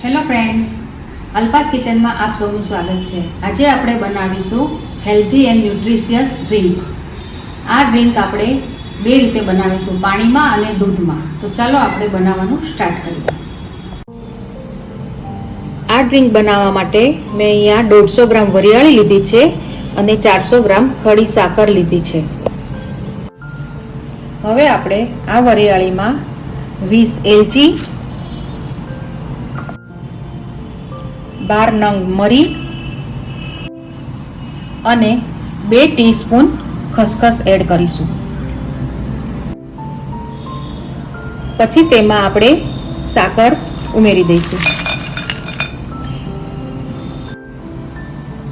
Hello friends, Alpa's કિચનમાં આપ સૌનું સ્વાગત છે। આજે આપણે બનાવીશું હેલ્ધી એન્ડ ન્યુટ્રિશિયસ ડ્રિંક। આ ડ્રિંક આપણે બે રીતે બનાવીશું, પાણીમાં અને દૂધમાં। તો ચાલો આપણે બનાવવાનું સ્ટાર્ટ કરીએ। આ ડ્રિંક બનાવવા માટે મેં અહીંયા 150 ગ્રામ વરિયાળી લીધી છે અને 400 ગ્રામ ખડી સાકર લીધી છે। હવે આપણે આ વરિયાળીમાં 20 એલચી, 12 નંગ મરી અને 2 ટીસ્પૂન ખસખસ એડ કરીશું। પછી તેમાં આપણે સાકર ઉમેરી દઈશું।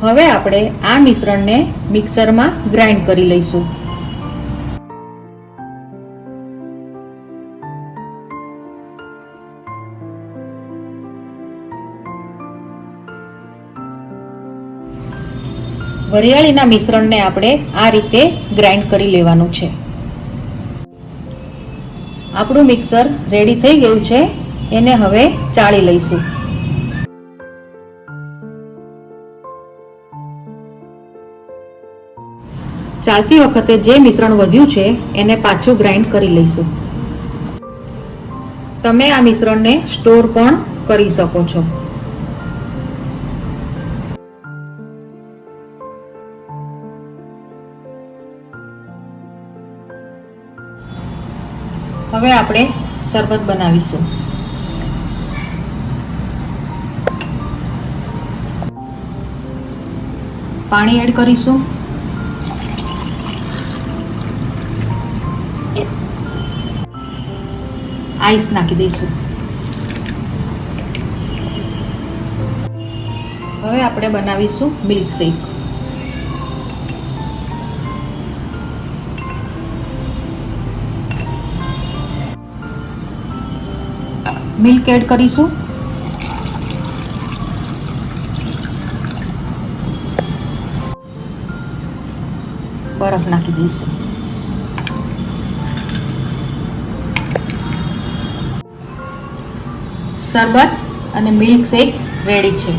હવે આપણે આ મિશ્રણને મિક્સરમાં ગ્રાઇન્ડ કરી લઈશું। વરિયાળીના મિશ્રણને આપણે આ રીતે ગ્રાઇન્ડ કરી લેવાનું છે। આપણું મિક્સર રેડી થઈ ગયું છે, એને હવે ચાળી લઈશું। ચાળતી વખતે જે મિશ્રણ વધ્યું છે એને પાછું ગ્રાઇન્ડ કરી લઈશું। તમે આ મિશ્રણને સ્ટોર પણ કરી શકો છો। હવે આપણે શરબત બનાવીશું। પાણી એડ કરીશું। આઈસ નાખી દઈશું। હવે આપણે બનાવીશું મિલ્ક શેક। મિલ્ક એડ કરીશું। બરફ નાખી દઈશું। શરબત અને મિલ્ક શેક રેડી છે।